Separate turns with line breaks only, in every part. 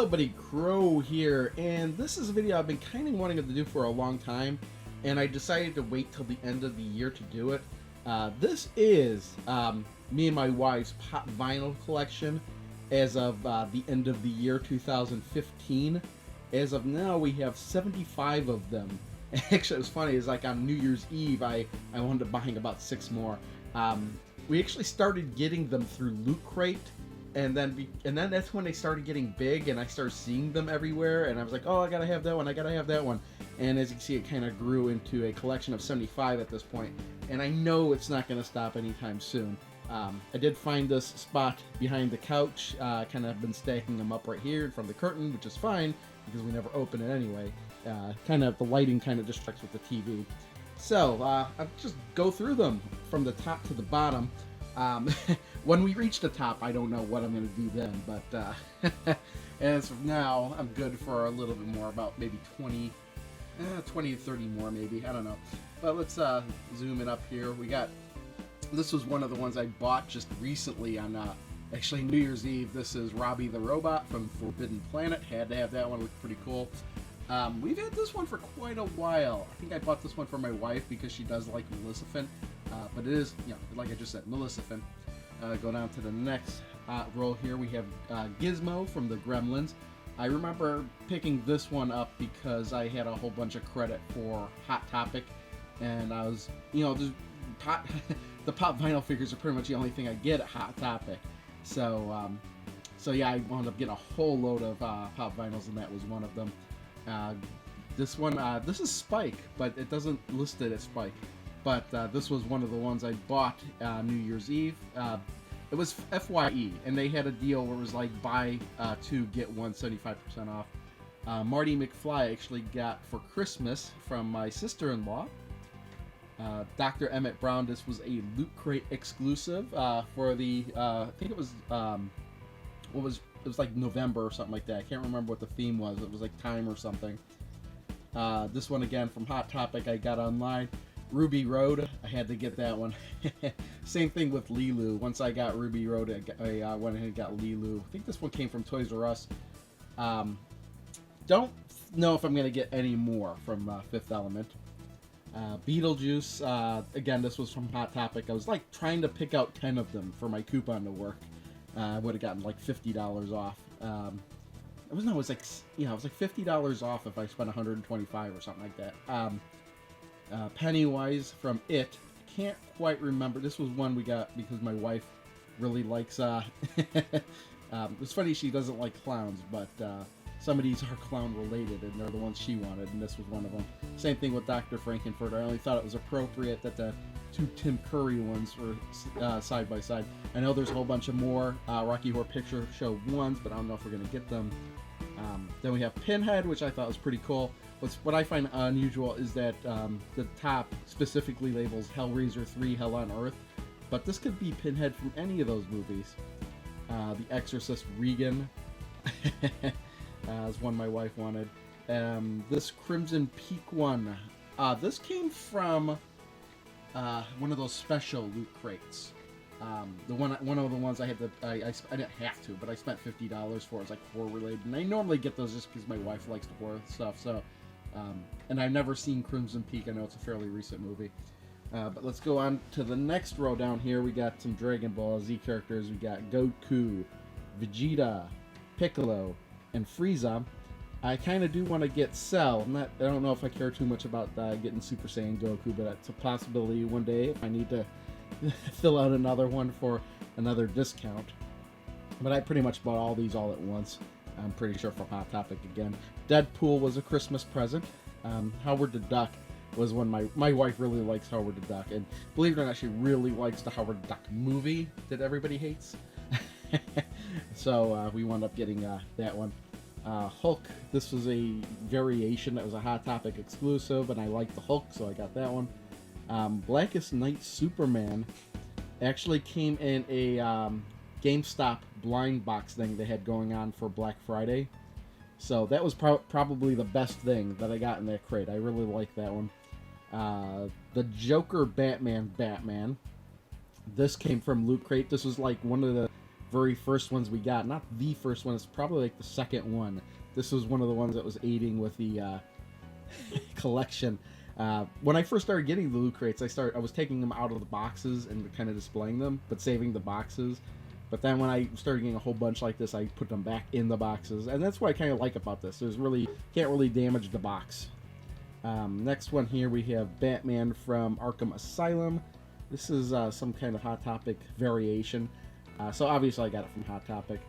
Hello buddy, Crow here, and this is a video I've been kind of wanting to do for a long time, and I decided to wait till the end of the year to do it. This is me and my wife's pop vinyl collection as of the end of the year 2015. As of now, we have 75 of them. Actually, it was funny, it's like on New Year's Eve, I wound up buying about 6 more. We actually started getting them through Loot Crate, and then that's when they started getting big, and I started seeing them everywhere, and I was like, oh, I gotta have that one, I gotta have that one. And as you can see, it kind of grew into a collection of 75 at this point, and I know it's not going to stop anytime soon. I did find this spot behind the couch, kind of been stacking them up right here in front of the curtain, which is fine, because we never open it anyway. The lighting kind of distracts with the TV. So, I'll just go through them from the top to the bottom. When we reach the top, I don't know what I'm going to do then, but as of now, I'm good for a little bit more, about maybe 20 to 30 more maybe, I don't know. But let's zoom it up here. This was one of the ones I bought just recently on actually New Year's Eve. This is Robbie the Robot from Forbidden Planet. Had to have that one, looked pretty cool. We've had this one for quite a while. I think I bought this one for my wife because she does like Maleficent. But it is, like I just said, Maleficent. Go down to the next row here. We have Gizmo from the Gremlins. I remember picking this one up because I had a whole bunch of credit for Hot Topic, and I was, the pop vinyl figures are pretty much the only thing I get at Hot Topic. So yeah, I wound up getting a whole load of pop vinyls, and that was one of them. This one, this is Spike, but it doesn't list it as Spike. But this was one of the ones I bought New Year's Eve. It was FYE, and they had a deal where it was like buy 2 get 1 75% off. Marty McFly I actually got for Christmas from my sister-in-law. Dr. Emmett Brown, this was a Loot Crate exclusive for the I think it was it was like November or something like that. I can't remember what the theme was. It was like time or something. This one again from Hot Topic I got online. Ruby Road, I had to get that one. Same thing with Lilu. Once I got Ruby Road, I went ahead and got Lilu. I think this one came from Toys R Us. Don't know if I'm going to get any more from Fifth Element. Beetlejuice, again, this was from Hot Topic. I was like trying to pick out 10 of them for my coupon to work. I would have gotten like $50 off. It was like $50 off if I spent $125 or something like that. Pennywise from It. Can't quite remember. This was one we got because my wife really likes it's funny she doesn't like clowns, but some of these are clown related and they're the ones she wanted, and this was one of them. Same thing with Dr. Frankenfurter. I only thought it was appropriate that the 2 Tim Curry ones were side by side. I know there's a whole bunch of more Rocky Horror Picture Show ones, but I don't know if we're going to get them. Then we have Pinhead, which I thought was pretty cool. What I find unusual is that the top specifically labels Hellraiser 3 Hell on Earth, but this could be Pinhead from any of those movies. The Exorcist Regan is one my wife wanted. This Crimson Peak one, this came from one of those special Loot Crates. One of the ones I had to, I didn't have to, but I spent $50 for. It's like horror related, and I normally get those just because my wife likes the horror stuff. So, and I've never seen Crimson Peak. I know it's a fairly recent movie. But let's go on to the next row down here. We got some Dragon Ball Z characters. We got Goku, Vegeta, Piccolo, and Frieza. I kind of do want to get Cell. I don't know if I care too much about getting Super Saiyan Goku, but it's a possibility one day if I need to fill out another one for another discount. But I pretty much bought all these all at once. I'm pretty sure from Hot Topic again. Deadpool was a Christmas present. Howard the Duck was one. My wife really likes Howard the Duck, and believe it or not, she really likes the Howard the Duck movie that everybody hates. So we wound up getting that one. Hulk, this was a variation that was a Hot Topic exclusive, and I liked the Hulk, so I got that one. Blackest Night Superman actually came in a GameStop blind box thing they had going on for Black Friday. So that was probably the best thing that I got in that crate. I really like that one. The Joker Batman. This came from Loot Crate. This was like one of the very first ones we got. Not the first one, it's probably like the second one. This was one of the ones that was aiding with the collection. When I first started getting the loot crates, I was taking them out of the boxes and kind of displaying them, but saving the boxes. But then when I started getting a whole bunch like this, I put them back in the boxes, and that's what I kind of like about this. Can't really damage the box. Next one here, we have Batman from Arkham Asylum. This is some kind of Hot Topic variation. So obviously I got it from Hot Topic.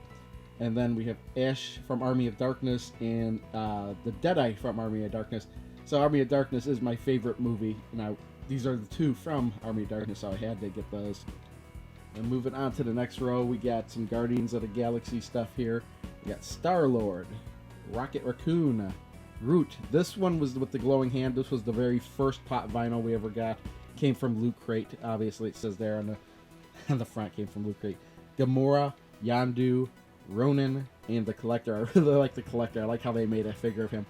And then we have Ash from Army of Darkness and the Deadeye from Army of Darkness. So Army of Darkness is my favorite movie. Now, these are the two from Army of Darkness, so I had to get those. And moving on to the next row, we got some Guardians of the Galaxy stuff here. We got Star-Lord, Rocket Raccoon, Groot. This one was with the glowing hand. This was the very first pop vinyl we ever got. Came from Loot Crate. Obviously, it says there on the front, came from Loot Crate. Gamora, Yondu, Ronan, and the Collector. I really like the Collector. I like how they made a figure of him.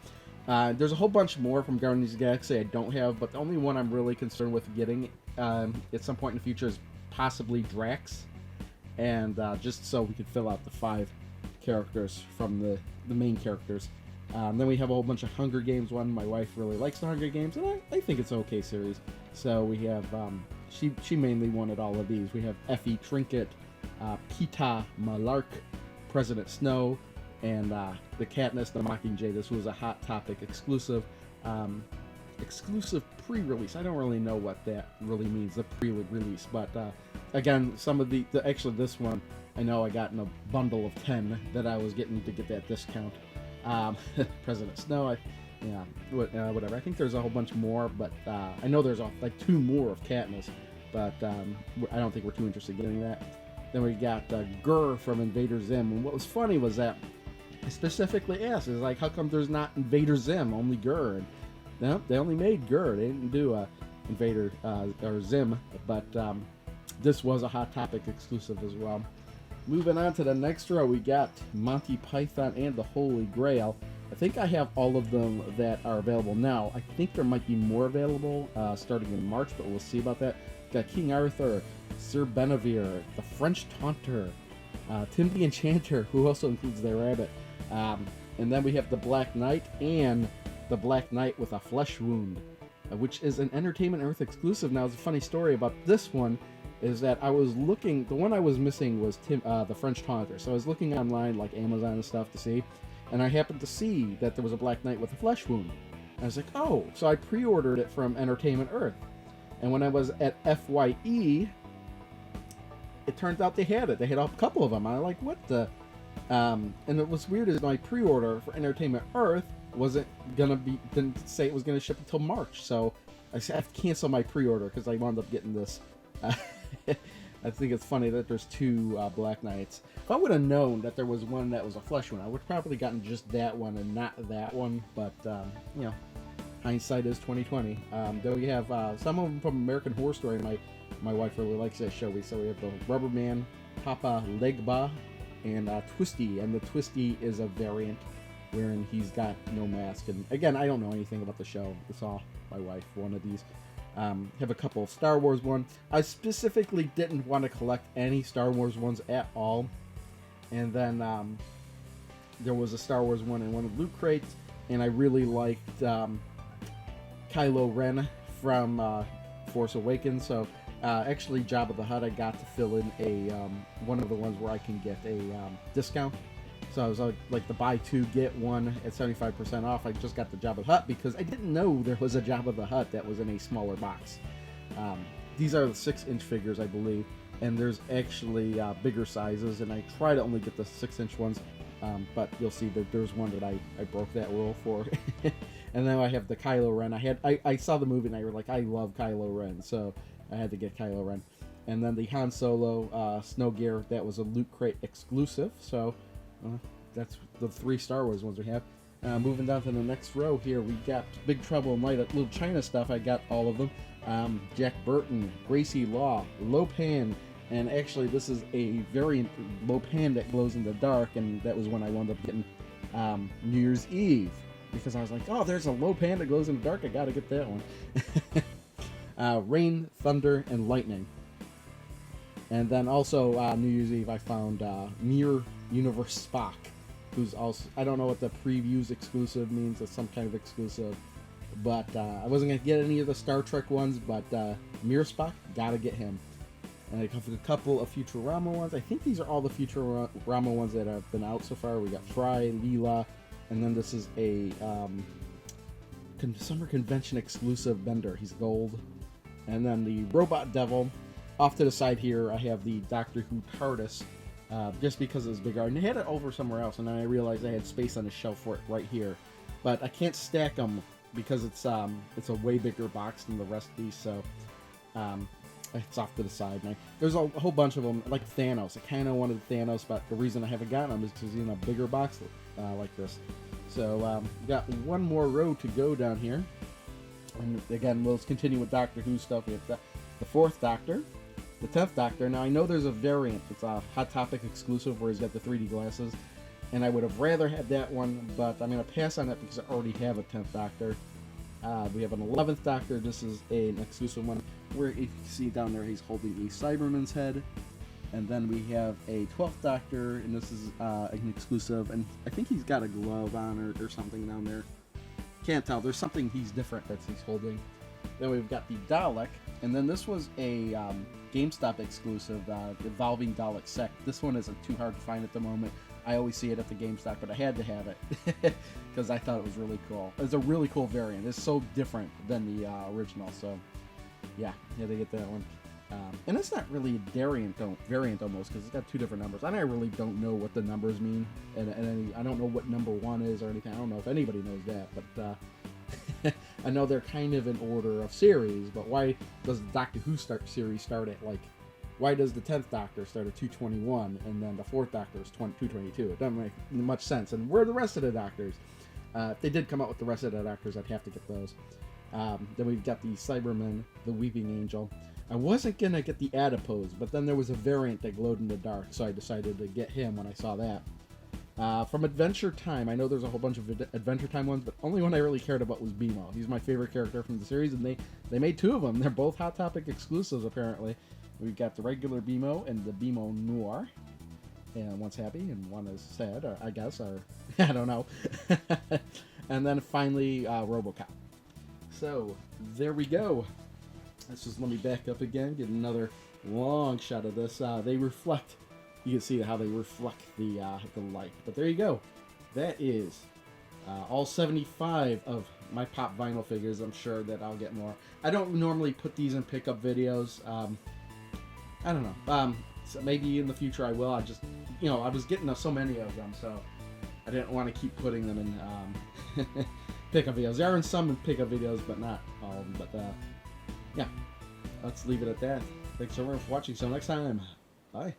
There's a whole bunch more from Guardians of the Galaxy I don't have, but the only one I'm really concerned with getting at some point in the future is possibly Drax, and just so we could fill out the 5 characters from the main characters. Then we have a whole bunch of Hunger Games one. My wife really likes the Hunger Games, and I think it's an okay series. So we have, she mainly wanted all of these. We have Effie Trinket, Peeta Malark, President Snow, and the Katniss the Mockingjay. This was a Hot Topic exclusive. Exclusive pre-release. I don't really know what that really means, the pre-release, but again, some of actually this one I know I got in a bundle of 10 that I was getting to get that discount. President Snow, whatever. I think there's a whole bunch more, but I know there's like 2 more of Katniss, but I don't think we're too interested in getting that. Then we got Gurr from Invader Zim, and what was funny was that I specifically asked, is like, how come there's not Invader Zim, only Gurr? And no, they only made Gurr. They didn't do Invader or Zim, but this was a Hot Topic exclusive as well. Moving on to the next row, we got Monty Python and the Holy Grail. I think I have all of them that are available now. I think there might be more available starting in March, but we'll see about that. Got King Arthur, Sir Benevere, the French Taunter, Tim the Enchanter, who also includes their rabbit. And then we have the Black Knight and the Black Knight with a Flesh Wound, which is an Entertainment Earth exclusive. Now, there's a funny story about this one, is that I was looking, the one I was missing was the French Taunter. So I was looking online, like Amazon and stuff, to see, and I happened to see that there was a Black Knight with a Flesh Wound. And I was like, oh, so I pre-ordered it from Entertainment Earth. And when I was at FYE, it turns out they had it. They had a couple of them. I was like, what the? And it was weird is my pre-order for Entertainment Earth didn't say it was gonna ship until March. So I have to cancel my pre-order because I wound up getting this. I think it's funny that there's 2 Black Knights. If I would have known that there was one that was a flesh one, I would have probably gotten just that one and not that one. But hindsight is 2020. Then we have some of them from American Horror Story. My wife really likes that show. So we have the Rubber Man, Papa Legba, and Twisty. And the Twisty is a variant wherein he's got no mask. And again, I don't know anything about the show. It's all my wife, one of these. Have a couple of Star Wars ones. I specifically didn't want to collect any Star Wars ones at all. And then there was a Star Wars one in one of the Loot Crates. And I really liked Kylo Ren from Force Awakens. So actually, Jabba the Hutt, I got to fill in a one of the ones where I can get a discount. So I was like the buy 2 get 1 at 75% off. I just got the Jabba the Hutt because I didn't know there was a Jabba the Hutt that was in a smaller box. These are the 6-inch figures, I believe, and there's actually bigger sizes, and I try to only get the 6-inch ones, but you'll see that there's one that I broke that rule for. And then I have the Kylo Ren. I saw the movie and I was like, I love Kylo Ren, so I had to get Kylo Ren. And then the Han Solo Snow Gear, that was a Loot Crate exclusive, so that's the 3 Star Wars ones we have. Moving down to the next row here, we got Big Trouble in Little China stuff. I got all of them. Jack Burton, Gracie Law, Lopan, and actually this is a variant Lopan that glows in the dark, and that was when I wound up getting New Year's Eve, because I was like, oh, there's a Lopan that glows in the dark, I gotta get that one. Rain, Thunder, and Lightning. And then also New Year's Eve, I found Mirror Universe Spock, who's also, I don't know what the previews exclusive means. It's some kind of exclusive, but I wasn't gonna get any of the Star Trek ones, but Mirror Spock, gotta get him. And I have a couple of Futurama ones. I think these are all the Futurama ones that have been out so far. We got Fry, Leela, and then this is a summer convention exclusive Bender. He's gold. And then the Robot Devil. Off to the side here, I have the Doctor Who TARDIS, just because it was bigger. And I had it over somewhere else, and then I realized I had space on the shelf for it right here. But I can't stack them because it's a way bigger box than the rest of these, so it's off to the side. And there's a whole bunch of them, like Thanos. I kind of wanted Thanos, but the reason I haven't gotten him is because he's in a bigger box like this. So we got one more row to go down here. And again, we'll continue with Doctor Who stuff. We have the 4th Doctor, the 10th Doctor. Now, I know there's a variant. It's a Hot Topic exclusive where he's got the 3D glasses. And I would have rather had that one, but I'm going to pass on it because I already have a 10th Doctor. We have an 11th Doctor. This is an exclusive one where if you see down there, he's holding a Cyberman's head. And then we have a 12th Doctor, and this is an exclusive. And I think he's got a glove on or something down there. Can't tell. There's something he's different that he's holding. Then we've got the Dalek, and then this was a GameStop exclusive, Evolving Dalek Sect. This one isn't too hard to find at the moment. I always see it at the GameStop, but I had to have it because I thought it was really cool. It's a really cool variant. It's so different than the original, so yeah, had to get that one. And it's not really a variant almost, because it's got 2 different numbers. And I really don't know what the numbers mean, and I don't know what number 1 is or anything. I don't know if anybody knows that, but I know they're kind of in order of series. But why does the Doctor Who series start at why does the 10th Doctor start at 221 and then the 4th Doctor is 222? It doesn't make much sense. And where are the rest of the Doctors? If they did come out with the rest of the Doctors, I'd have to get those. Then we've got the Cyberman, the Weeping Angel. I wasn't going to get the Adipose, but then there was a variant that glowed in the dark, so I decided to get him when I saw that. From Adventure Time, I know there's a whole bunch of Adventure Time ones, but only one I really cared about was BMO. He's my favorite character from the series, and they made 2 of them. They're both Hot Topic exclusives, apparently. We've got the regular BMO and the BMO Noir. And one's happy, and one is sad, or I guess, or I don't know. And then finally, RoboCop. So, there we go. Let's just let me back up again, get another long shot of this. They reflect, you can see how they reflect the light. But there you go. That is all 75 of my Pop Vinyl figures. I'm sure that I'll get more. I don't normally put these in pickup videos. I don't know. So maybe in the future I will. I just, I was getting so many of them, so I didn't want to keep putting them in pickup videos. There are some in pickup videos, but not all of them. But yeah, let's leave it at that. Thanks everyone for watching. So next time, bye.